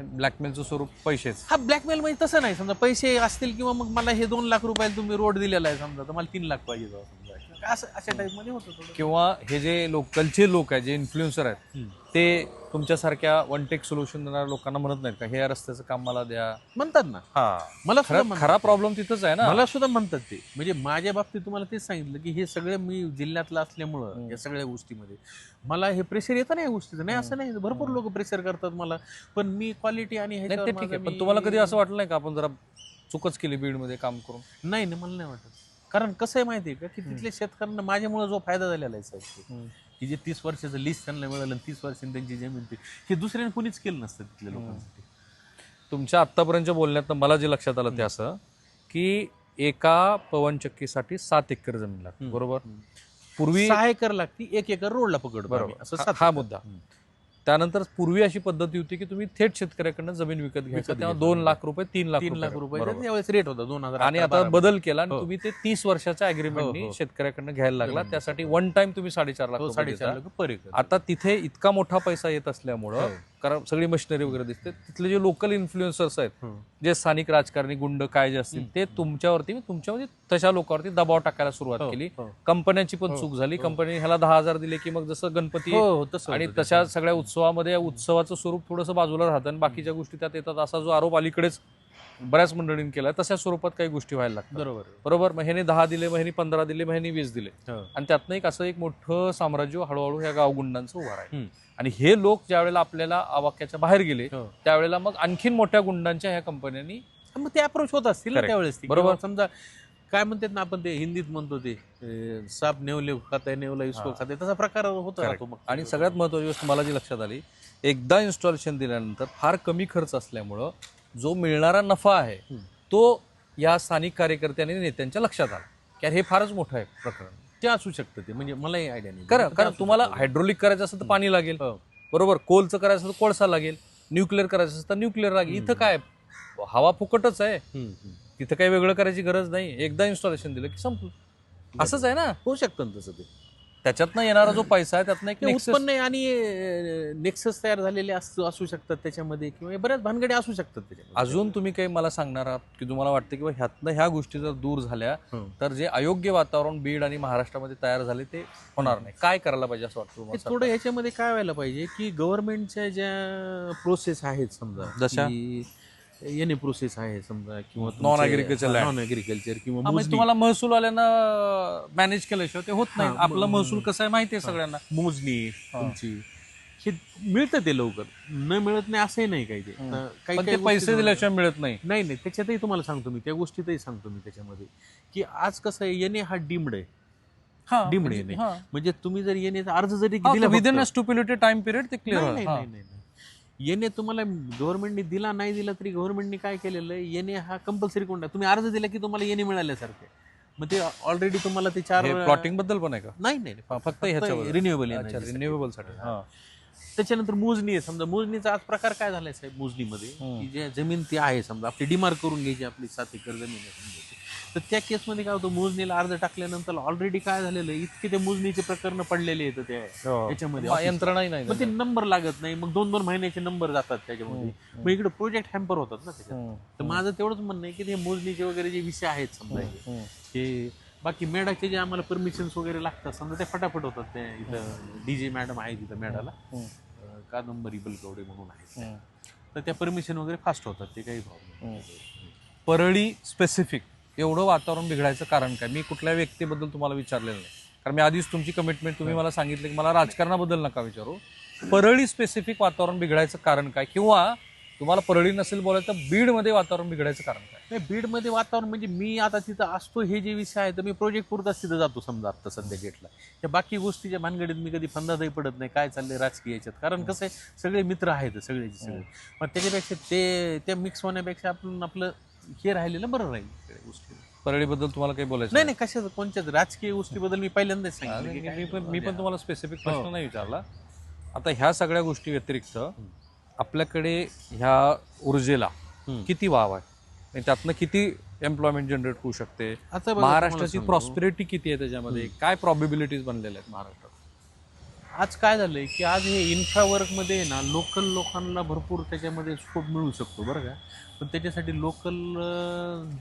ब्लॅकमेलचं स्वरूप पैसेच. हा, ब्लॅकमेल म्हणजे तसं नाही, समजा पैसे असतील किंवा मग मला हे 2 लाख रुपयाला तुम्ही रोड दिलेला आहे समजा, तर मला 3 लाख पाहिजे समजा, असं अशा टाईपमध्ये होतं थोडं. किंवा हे जे लोकलचे लोक आहेत, जे इन्फ्लुएन्सर आहेत, ते तुमच्यासारख्या वन टेक सोल्युशन देणाऱ्या लोकांना म्हणत नाहीत का, हे रस्त्याचं काम मला द्या? म्हणतात ना. हा, मला सुद्धा म्हणतात. खरा प्रॉब्लेम तिथंच आहे ना. मला सुद्धा म्हणतात ते, म्हणजे माझ्या बाबतीत तुम्हाला तेच सांगितलं की हे सगळं मी जिल्ह्यातलं असल्यामुळं या सगळ्या गोष्टीमध्ये मला हे प्रेशर येतं नाही या गोष्टीचं. नाही असं नाही, भरपूर लोक प्रेशर करतात मला, पण मी क्वालिटी आणि नाही, ते ठीक आहे, पण तुम्हाला कधी असं वाटलं नाही का आपण जरा चुकच केली बीडमध्ये काम करून? नाही, मला नाही वाटत. कारण कसं आहे माहिती आहे का, की तिथल्या शेतकऱ्यांना माझ्यामुळे जो फायदा झालेला आहे साहेब, की जे 30 वर्षाचं लिस्ट त्यांना मिळालं आणि 30 वर्षांनी त्यांची जमीन ती हे दुसऱ्याने कुणीच केलं नसतं तिथल्या लोकांसाठी. तुमच्या आत्तापर्यंतच्या बोलण्यात मला जे लक्षात आलं ते असं की एका पवनचक्कीसाठी 7 एकर जमीन लागते, बरोबर? पूर्वी 6 एकर लागती, 1 एकर रोडला पकडतो बरोबर, आम्ही. असं हा 7 हा एकर. मुद्दा. त्यानंतर पूर्वी अशी पद्धती होती की तुम्ही थेट शेतकऱ्याकडनं जमीन विकत घ्यायचा, तेव्हा घ्यायचा. 2 लाख रुपये 3 लाख 3 लाख रुपये बरोबर. त्यावेळेस रेट होता 2000. आणि आता बदल केला आणि हो. तुम्ही ते 30 वर्षाच्या हो, अग्रीमेंटनी हो. शेतकऱ्याकडनं घ्यायला लागला. त्यासाठी वन टाइम तुम्ही 4.5 लाख रुपये 4.5 देता. लाख पर एकर. आता तिथे इतका मोठा पैसा येत असल्यामुळं, हो. कारण सगळी मशिनरी वगैरे दिसते, तिथले जे लोकल इन्फ्लुएन्सर्स आहेत, हं. जे स्थानिक राजकारणी गुंड काय जे असतील, ते तुमच्यावरती तुमच्यामध्ये तशा लोकांवरती दबाव टाकायला सुरुवात हो, केली. हो. कंपन्यांची पण चूक झाली. कंपनी ह्याला 10,000 दिले की मग जसं गणपती हो, तसं आणि होतं ते. तशा सगळ्या उत्सवामध्ये या उत्सवाचं स्वरूप थोडंसं बाजूला राहतं आणि बाकीच्या गोष्टी त्यात येतात, असा जो आरोप अलीकडेच बऱ्याच मंडळींनी केला, तशा स्वरूपात काही गोष्टी व्हायला लागतात. बरोबर. मग ह्याने 10 दिले, मग ह्याने 15 दिले, मग ह्याने 20 दिले, हो. आणि त्यातनं एक असं एक मोठं साम्राज्य हळूहळू ह्या गावगुंडांचं उभं आहे. आणि हे लोक ज्या वेळेला आपल्याला आवाक्याच्या बाहेर गेले, हो. त्यावेळेला मग आणखीन मोठ्या गुंडांच्या ह्या कंपन्यांनी मग ते अप्रोच होत असतील ना Correct. त्यावेळेस ती. बरोबर. किंवा समजा काय म्हणतात ना, आपण ते हिंदीत म्हणतो ते साप नेवले खाताय, नेवला इसको खाताय, तसा प्रकार होत राहतो मग. आणि सगळ्यात महत्त्वाची गोष्ट मला जी लक्षात आली, एकदा इन्स्टॉलेशन दिल्यानंतर फार कमी खर्च असल्यामुळं जो मिळणारा नफा आहे तो या स्थानिक कार्यकर्त्यांनी नेत्यांच्या लक्षात आला की हे फारच मोठं आहे प्रकरण. ते असू शकतं ते, म्हणजे मलाही आयडिया नाही. कारण तुम्हाला हायड्रोलिक करायचं असेल तर पाणी लागेल, बरोबर, कोलचं करायचं असेल तर कोळसा लागेल, न्यूक्लिअर करायचं असेल तर न्यूक्लिअर लागेल. इथं काय हवा फुकटच आहे, तिथं काही वेगळं करायची गरज नाही. एकदा इन्स्टॉलेशन दिलं की संपलं. असंच आहे ना. होऊ शकतं ना तसं ते. त्याच्यातनं येणारा जो पैसा आहे त्यातनं एक ते nexus- उत्पन्न आहे आणि नेक्सस तयार झालेले असू शकतात त्याच्यामध्ये, किंवा बऱ्याच भानगडी असू शकतात त्याच्यामध्ये. अजून तुम्ही काही मला सांगणार आहात की तुम्हाला वाटतं की ह्यातनं ह्या गोष्टी जर दूर झाल्या तर जे अयोग्य वातावरण बीड आणि महाराष्ट्रामध्ये तयार झाले ते होणार नाही? काय करायला पाहिजे असं वाटतं ते तुम्हाला? थोडं ह्याच्यामध्ये काय व्हायला पाहिजे की गव्हर्नमेंटच्या ज्या प्रोसेस आहेत समजा, जशा? एन प्रोसेस आहे समजा, किंवा Non agriculture land. Non agriculture किंवा म्हणजे मोजणी. तुम्हाला महसूलवाल्यांना मॅनेज केल्याशिवाय ते होत नाही. हा, आपला महसूल कसा आहे माहिती आहे सगळ्यांना. मोजणी तुमची हे मिळतं ते लवकर, न मिळत नाही असंही नाही काही. ते काही पण ते काही पैसे गोष्टी- दिल्याशिवाय मिळत नाही. नाही नाही, त्याच्यातही तुम्हाला सांगतो मी, त्या गोष्टीतही सांगतो मी त्याच्यामध्ये, की आज कसं आहे, येणे हा डीम्ड आहे, डीम्ड येणे. म्हणजे तुम्ही जर येण्याचा अर्ज जरी दिला विदिन फक्त- स्टुपिलिटी टाइम पिरियड ते क्लिअर नाही, नाही, नाही, नाही, नाही. येणे तुम्हाला गव्हर्नमेंटने दिला नाही दिला तरी गव्हर्नमेंटने काय केलेलं आहे, येणे हा कंपल्सरी कोणता तुम्ही अर्ज दिला की तुम्हाला येणे मिळाल्यासारखे. मग ते ऑलरेडी तुम्हाला ते 4 प्लॉटिंग बद्दल पण आहे का? नाही नाही फक्त ह्याच्यावर रिन्युएबल अच्छा, रिन्युएबल साठी. हा. त्याच्यानंतर मोजणी आहे. समजा मोजणीचा आज प्रकार काय झालाय साहेब मोजणीमध्ये, की जे जमीन ती आहे समजा आपली डिमार्क करून घ्यायची, आपली 7 एकर जमीन आहे समजा, तर त्या केसमध्ये काय होतं, मोजणीला अर्ज टाकल्यानंतर ऑलरेडी काय झालेलं आहे, इतके ते मोजणीचे प्रकरण पडलेले आहेत त्या याच्यामध्ये यंत्रणाही नाही मग ते नंबर लागत नाही, मग 2-2 महिन्याचे नंबर जातात त्याच्यामध्ये. मग इकडे प्रोजेक्ट हॅम्पर होतात ना त्याच्यात. तर माझं तेवढंच म्हणणं आहे की ते मोजणीचे वगैरे जे विषय आहेत समजा हे बाकी मेडाचे जे आम्हाला परमिशन्स वगैरे लागतात समजा ते फटाफट होतात. ते इथं डीजे मॅडम आहे तिथं मेडाला, कादंबरी बलकवडे म्हणून आहे, तर त्या परमिशन वगैरे फास्ट होतात, ते काही प्रॉब्लेम. परळी स्पेसिफिक एवढं वातावरण बिघडायचं कारण काय? मी कुठल्या व्यक्तीबद्दल तुम्हाला विचारलेलं नाही, कारण मी आधीच तुमची कमिटमेंट तुम्ही मला सांगितलं की मला राजकारणाबद्दल नका विचारू. परळी स्पेसिफिक वातावरण बिघडायचं कारण काय? किंवा तुम्हाला परळी नसेल बोलायचं तर बीडमध्ये वातावरण बिघडायचं कारण काय? नाही, बीडमध्ये वातावरण म्हणजे मी आता तिथं असतो हे जे विषय आहे तर मी प्रोजेक्ट पुरताच तिथं जातो समजा आता सध्या डेटला. त्या बाकी गोष्टीच्या भानगडीत मी कधी फंदातही पडत नाही काय चाललंय राजकीय याच्यात, कारण कसं आहे सगळे मित्र आहेत सगळेचे सगळे. मग त्याच्यापेक्षा त्या मिक्स होण्यापेक्षा आपण आपलं हे राहिलेलं बरं राहील सगळ्या गोष्टी. परळीबद्दल तुम्हाला काही बोलायचं नाही नाही कशाचं कोणत्याच राजकीय गोष्टीबद्दल मी पहिल्यांदाच सांगितलं की मी पण तुम्हाला स्पेसिफिक प्रश्न नाही विचारला. आता ह्या सगळ्या गोष्टी व्यतिरिक्त आपल्याकडे ह्या ऊर्जेला किती वाव आहे आणि त्यातनं किती एम्प्लॉयमेंट जनरेट होऊ शकते? आता बघा, महाराष्ट्राची तुम्हाला प्रॉस्पेरिटी किती आहे त्याच्यामध्ये? काय प्रॉबिबिलिटीज बनलेल्या आहेत महाराष्ट्रात? आज काय झालंय की आज हे इन्फ्रा वर्कमध्ये ना लोकल लोकांना भरपूर त्याच्यामध्ये स्कोप मिळू शकतो बरं का, पण त्याच्यासाठी लोकल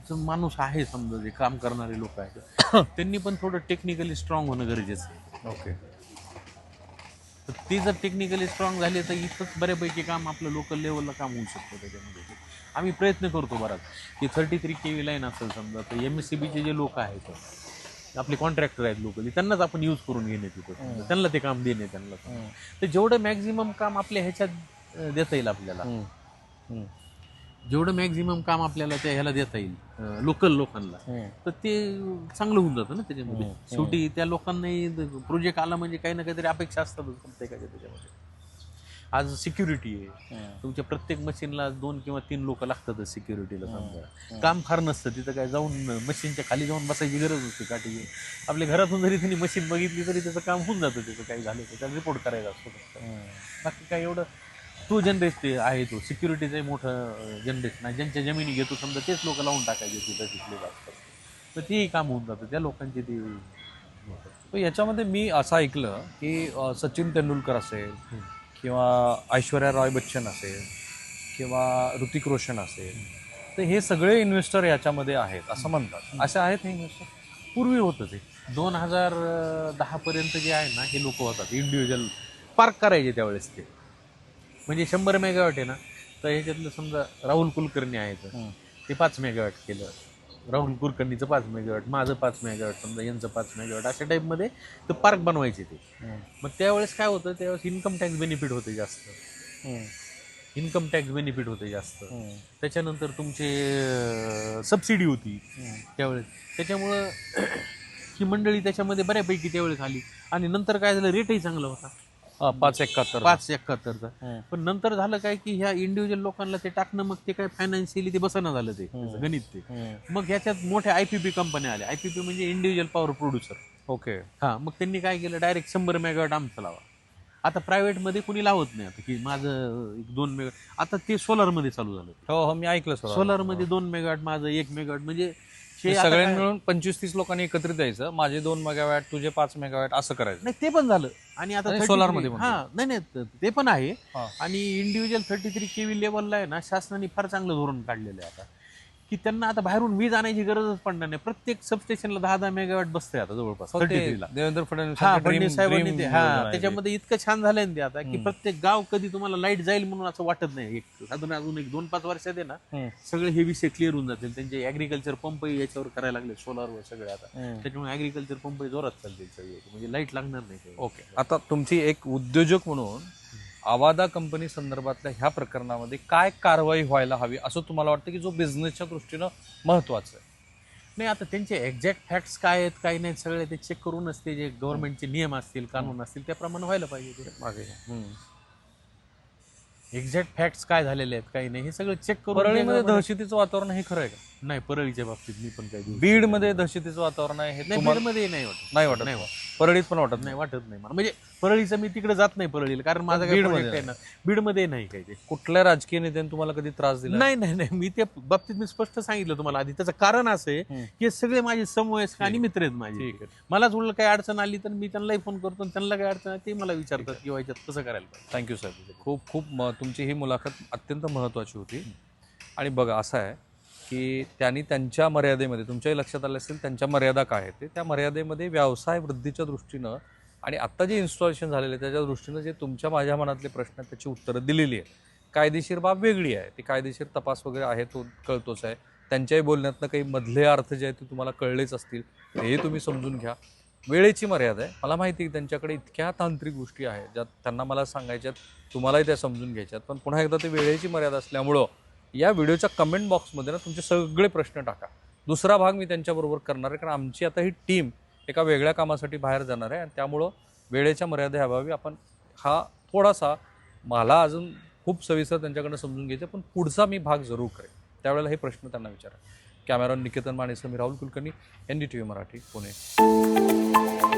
जो माणूस आहे समजा जे काम करणारे लोक आहेत त्यांनी पण थोडं टेक्निकली स्ट्रॉंग होणं गरजेचं आहे. ओके. तर ते जर टेक्निकली स्ट्रॉंग झाले तर इथंच बऱ्यापैकी काम आपलं लोकल लेवलला काम होऊ शकतं. त्याच्यामध्ये आम्ही प्रयत्न करतो बराच की 33 kV लाईन असेल समजा तर MSCBचे जे लोक आहेत आपले कॉन्ट्रॅक्टर आहेत लोकली त्यांनाच आपण यूज करून घेणे तिथं, त्यांना ते काम देणे त्यांना. तर जेवढं मॅक्झिमम काम आपल्या ह्याच्यात देता येईल आपल्याला, जेवढं मॅक्झिमम काम आपल्याला त्या ह्याला देता येईल लोकल लोकांना, तर ते चांगलं होऊन जातं ना त्याच्यामध्ये. शेवटी त्या लोकांनाही प्रोजेक्ट आला म्हणजे काही ना काहीतरी अपेक्षा असतातच प्रत्येकाच्या त्याच्यामध्ये. आज सिक्युरिटी आहे, तुमच्या प्रत्येक मशीनला 2 किंवा 3 लोक लागतातच सिक्युरिटीला समजा. काम फार नसतं तिथं, काय जाऊन मशीनच्या खाली जाऊन बसायची गरज नसते काठी. आपल्या घरातून जरी त्यांनी मशीन बघितली तरी त्याचं काम होऊन जातं, त्याचं काही झालं तर त्याला रिपोर्ट करायचा असतो फक्त. बाकी काय एवढं तो जनरेशन आहे, तो सिक्युरिटीचाही मोठं जनरेशन आहे. ज्यांच्या जमिनी घेतो समजा तेच लोक लावून टाकायचे तिथं तिथले असतात, तर तेही काम होऊन जातं त्या लोकांचे ते. तर याच्यामध्ये मी असं ऐकलं की सचिन तेंडुलकर असेल किंवा ऐश्वर्या रॉय बच्चन असेल किंवा ऋतिक रोशन असेल, तर हे सगळे इन्व्हेस्टर याच्यामध्ये आहेत असं म्हणतात. असे आहेत हे इन्व्हेस्टर? पूर्वी होतं ते 2010 पर्यंत जे आहे ना हे लोक होतात इंडिव्हिज्युअल पार्क करायचे त्यावेळेस. ते म्हणजे 100 मेगावॅट आहे ना, तर ह्याच्यातलं समजा राहुल कुलकर्णी आहेत ते 5 मेगावॅट केलं, राहुल कुलकर्णीचं 5 मेगावॅट, माझं 5 मेगावॅट समजा, यांचं 5 मेगावॅट, अशा टाईपमध्ये ते पार्क बनवायचे ते. मग त्यावेळेस काय होतं, त्यावेळेस इन्कम टॅक्स बेनिफिट होते जास्त, इन्कम टॅक्स बेनिफिट होते जास्त. त्याच्यानंतर तुमचे सबसिडी होती त्यावेळेस, त्याच्यामुळं ही मंडळी त्याच्यामध्ये बऱ्यापैकी त्यावेळेस आली. आणि नंतर काय झालं, रेटही चांगला होता 5.71चा. पण नंतर झालं काय की ह्या इंडिव्हिज्युअल लोकांना ते टाकणं, मग ते काय फायनान्शियली ते बसणं झालं ते गणित ते. मग ह्याच्यात मोठ्या IPP कंपन्या आल्या. IPP म्हणजे इंडिव्हिज्युअल पॉवर प्रोड्युसर. ओके. हां, मग त्यांनी काय केलं, डायरेक्ट 100 मेगावॅट आमचं लावा. आता प्रायव्हेटमध्ये कुणी लावत नाही आता की माझं 2 मेगावॅट. आता ते सोलारमध्ये चालू झालं. हो, मी ऐकलं सोलारमध्ये 2 मेगावॅट, माझं 1 मेगावॅट, म्हणजे सगळ्यांनी मिळून 25-30 लोकांनी एकत्रित द्यायचं, माझे 2 मेगावॅट तुझे 5 मेगावॅट असं करायचं. नाही ते पण झालं. आणि आता सोलारमध्ये नाही ते पण आहे. आणि इंडिव्हिज्युअल 33 kV लेवलला आहे ना शासनाने फार चांगलं धोरण काढलेलं आहे आता, की त्यांना आता बाहेरून वीज आणायची गरजच पडणार नाही. प्रत्येक सबस्टेशनला 10-10 मेगावॅट बसते आता जवळपास 33ला. देवेंद्र फडणवीस साहेबांनी त्याच्यामध्ये इतकं छान झालंय ना ते आता, की प्रत्येक गाव कधी तुम्हाला लाईट जाईल म्हणून असं वाटत नाही. अजून 1-2-5 वर्षात आहे ना सगळे हे विषय क्लिअर होऊन जातील. त्यांचे ऍग्रिकल्चर पंपही याच्यावर करायला लागले, सोलारवर सगळे आता. त्याच्यामुळे ऍग्रिकल्चर पंपही जोरात चालतील सगळे, म्हणजे लाईट लागणार नाही. ओके. आता तुमची एक उद्योजक म्हणून आवादा कंपनी संदर्भातल्या ह्या प्रकरणामध्ये काय कारवाई व्हायला हवी असं तुम्हाला वाटतं, की जो बिझनेसच्या दृष्टीनं महत्वाचं आहे? नाही, आता त्यांचे एक्झॅक्ट फॅक्ट्स काय आहेत काय नाहीत सगळे ते चेक करूनच ते जे गव्हर्नमेंटचे नियम असतील, कानून असतील त्याप्रमाणे व्हायला पाहिजे ते मागे. एक्झॅक्ट फॅक्ट्स काय झालेले आहेत काही नाही हे सगळं चेक करून परळीमध्ये वेगळं दहशतीचं वातावरण हे खरं आहे का? नाही, परळीच्या बाबतीत मी पण काही देऊ शकत बीडमध्ये दहशतीचं वातावरण आहे हे नाही. तुम्हाला बीडमध्ये नाही वाटत. नाही वाटत? नाही परळीत पण वाटत नाही वाटत नाही मला. म्हणजे परळीचं मी तिकडे जात नाही परळीला, कारण माझा काही बीडमध्ये project आहे ना. बीडमध्ये नाही काही ते. कुठल्या राजकीय नेत्याने तुम्हाला कधी त्रास दिला? नाही नाही नाही, मी त्या बाबतीत मी स्पष्ट सांगितलं तुम्हाला आधी. त्याचं कारण असं आहे की हे सगळे माझे समवयस्क आणि मित्र आहेत माझे. ठीक आहे. मलाच उलट काही अडचण आली तर मी त्यांनाही फोन करतो आणि त्यांना काही अडचण आली ते मला विचारतात किंवा याच्यात कसं करायला पाहिजे. थँक्यू साहेब. खूप खूप तुमची ही मुलाखत अत्यंत महत्त्वाची होती. आणि बघा असं आहे की त्यांनी त्यांच्या मर्यादेमध्ये, तुमच्याही लक्षात आलं असेल त्यांच्या मर्यादा काय आहेत ते, त्या मर्यादेमध्ये व्यवसाय वृद्धीच्या दृष्टीनं आणि आत्ता जे इन्स्टॉलेशन झालेलं आहे त्याच्या दृष्टीनं जे तुमच्या माझ्या मनातले प्रश्न आहेत त्याची उत्तरं दिलेली आहेत. कायदेशीर बाब वेगळी आहे, ती कायदेशीर तपास वगैरे आहे तो कळतोच आहे. त्यांच्याही बोलण्यातनं काही मधले अर्थ जे आहेत ते तुम्हाला कळलेच असतील, हे तुम्ही समजून घ्या. वेळेची मर्यादा आहे. मला माहिती आहे की त्यांच्याकडे इतक्या तांत्रिक गोष्टी आहेत ज्यात त्यांना मला सांगायच्यात, तुम्हालाही त्या समजून घ्यायच्यात. पण पुन्हा एकदा ते वेळेची मर्यादा असल्यामुळं या व्हिडिओच्या कमेंट बॉक्समध्ये ना तुमचे सगळे प्रश्न टाका. दुसरा भाग मी त्यांच्याबरोबर करणार आहे, कारण आमची आता ही टीम एका वेगळ्या कामासाठी बाहेर जाणार आहे आणि त्यामुळं वेळेच्या मर्यादेअभावी आपण हा थोडासा, मला अजून खूप सविस्तर त्यांच्याकडनं समजून घ्यायचं, पण पुढचा मी भाग जरूर करेन. त्यावेळेला हे प्रश्न त्यांना विचारा. कॅमेरामॅन निकेतन मानेसह मी राहुल कुलकर्णी, NDTV मराठी, पुणे.